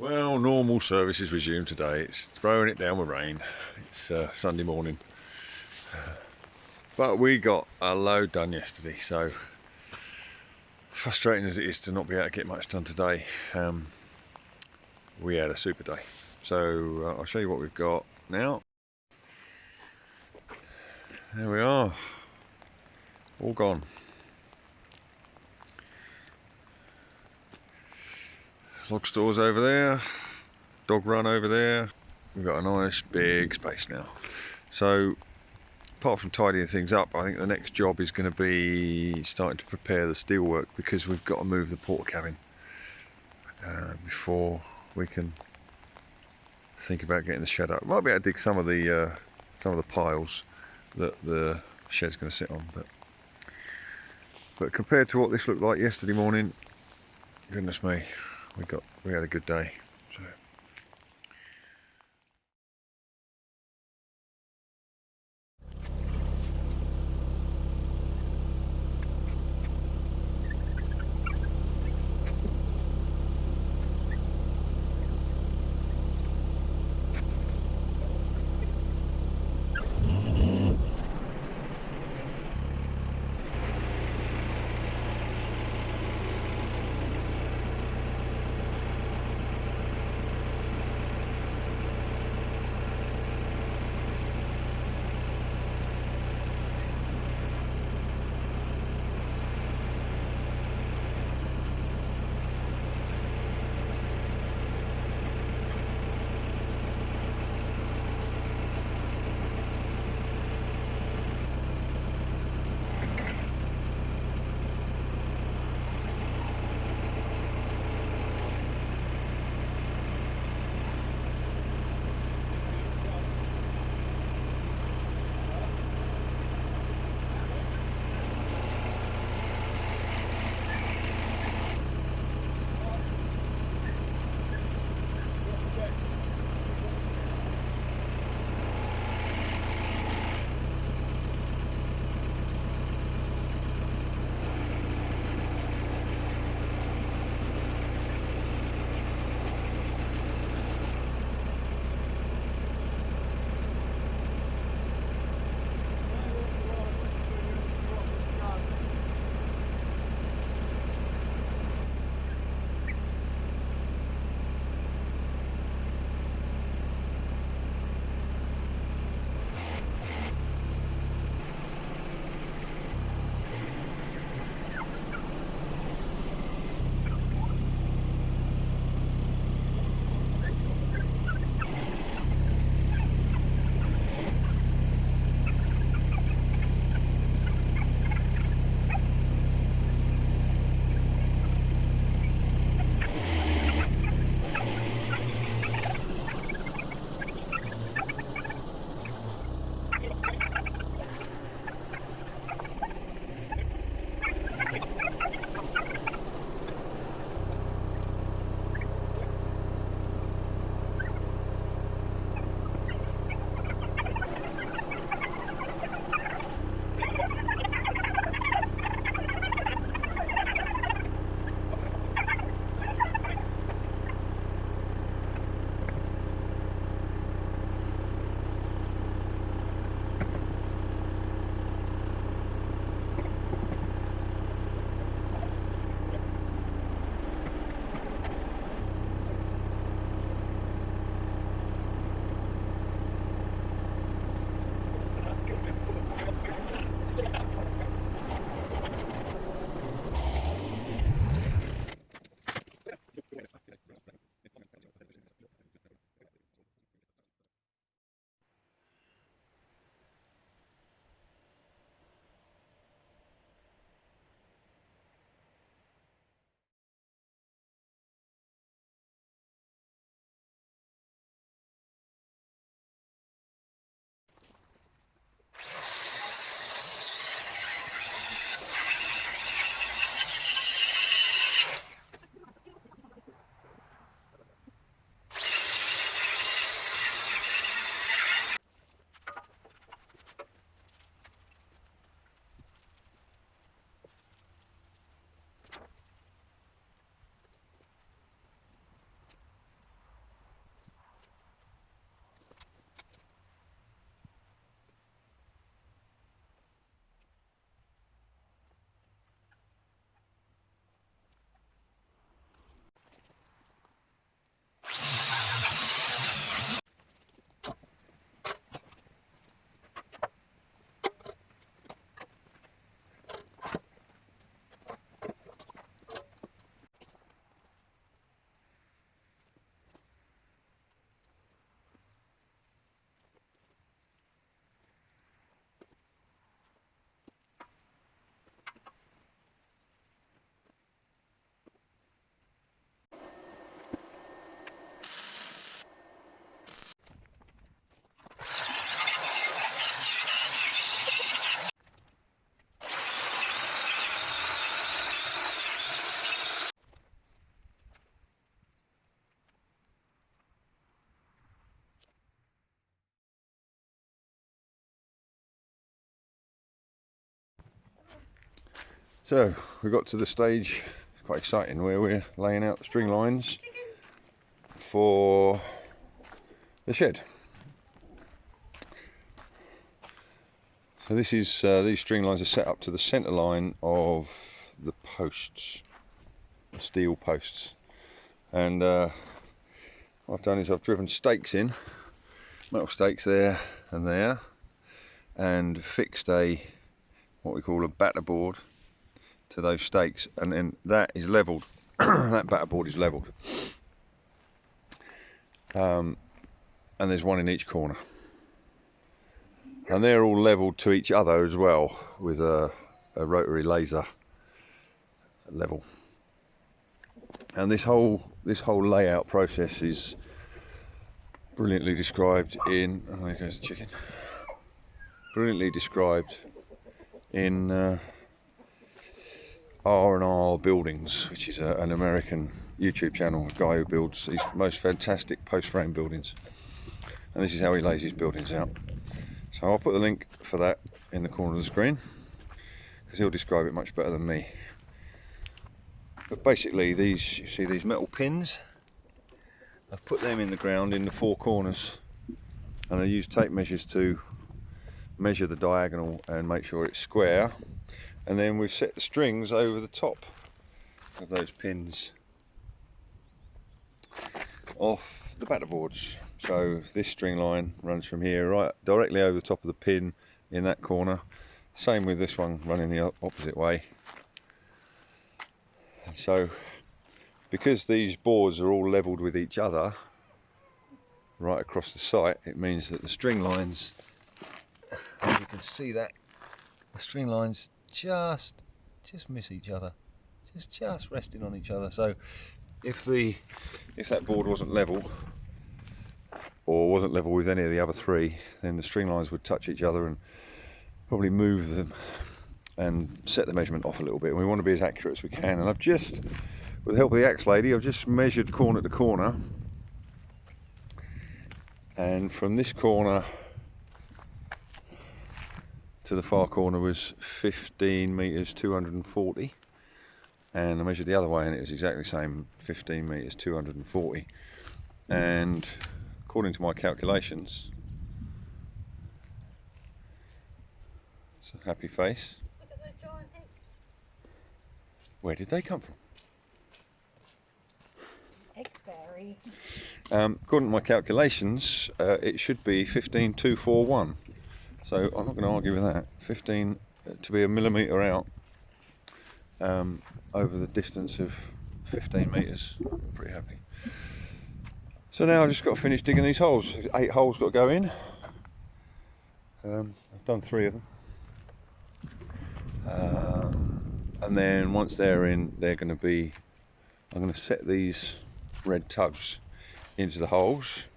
Well, normal service is resumed today. It's throwing it down with rain. It's Sunday morning. But we got a load done yesterday, so frustrating as it is to not be able to get much done today, we had a super day. So I'll show you what we've got now. There we are, all gone. Log stores over there, dog run over there. We've got a nice big space now. So apart from tidying things up, I think the next job is going to be starting to prepare the steelwork, because we've got to move the porter cabin before we can think about getting the shed up. Might be able to dig some of the piles that the shed's going to sit on, but compared to what this looked like yesterday morning, goodness me, we had a good day. So. So we got to the stage, it's quite exciting, where we're laying out the string lines for the shed. So this is these string lines are set up to the centre line of the posts, the steel posts, and what I've done is I've driven stakes in, metal stakes there and there, and fixed a what we call a batter board to those stakes, and then that is levelled. That batter board is levelled, and there's one in each corner, and they're all levelled to each other as well with a rotary laser level. And this whole layout process is brilliantly described in, oh, there goes the chicken, brilliantly described in R&R Buildings, which is an American YouTube channel, a guy who builds these most fantastic post-frame buildings, and this is how he lays his buildings out. So I'll put the link for that in the corner of the screen, because he'll describe it much better than me. But basically, these, you see these metal pins, I've put them in the ground in the four corners, and I use tape measures to measure the diagonal and make sure it's square. And then we've set the strings over the top of those pins off the batter boards. So this string line runs from here right directly over the top of the pin in that corner. Same with this one running the opposite way. And so because these boards are all levelled with each other right across the site, it means that the string lines, you can see that the string lines just miss each other, just resting on each other. So if that board wasn't level, or wasn't level with any of the other three, then the string lines would touch each other and probably move them and set the measurement off a little bit. And we want to be as accurate as we can. And I've just, with the help of the axe lady, I've just measured corner to corner, and from this corner to the far corner was 15 meters 240, and I measured the other way and it was exactly the same, 15 meters 240. And according to my calculations, it's a happy face. Look at those giant eggs. Where did they come from? Egg fairies. According to my calculations, it should be 15,241. So I'm not going to argue with that. 15 to be a millimetre out over the distance of 15 metres. I'm pretty happy. So now I've just got to finish digging these holes. 8 holes got to go in. I've done 3 of them. And then once they're in, they're going to be, I'm going to set these red tubs into the holes.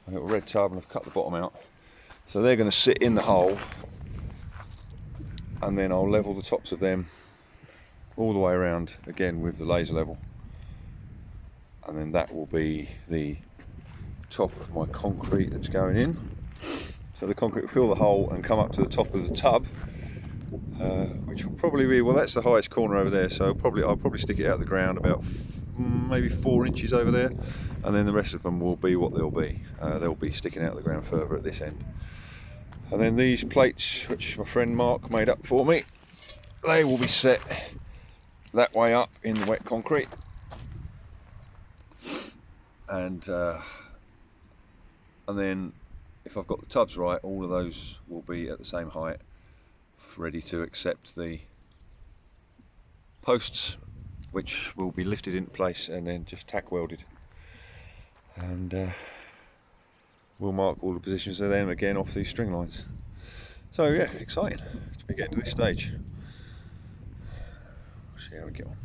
I've got a red tub and I've cut the bottom out. So they're going to sit in the hole, and then I'll level the tops of them all the way around again with the laser level, and then that will be the top of my concrete that's going in. So the concrete will fill the hole and come up to the top of the tub, which will probably be, well, that's the highest corner over there, so I'll probably stick it out of the ground about maybe 4 inches over there, and then the rest of them will be what they'll be. They'll be sticking out of the ground further at this end. And then these plates, which my friend Mark made up for me, they will be set that way up in the wet concrete. And then if I've got the tubs right, all of those will be at the same height, ready to accept the posts, which will be lifted into place and then just tack welded. And we'll mark all the positions of them again off these string lines. So yeah, exciting to be getting to this stage. We'll see how we get on.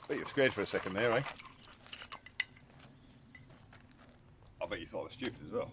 Bet you were scared for a second there, eh? I bet you thought I was stupid as well.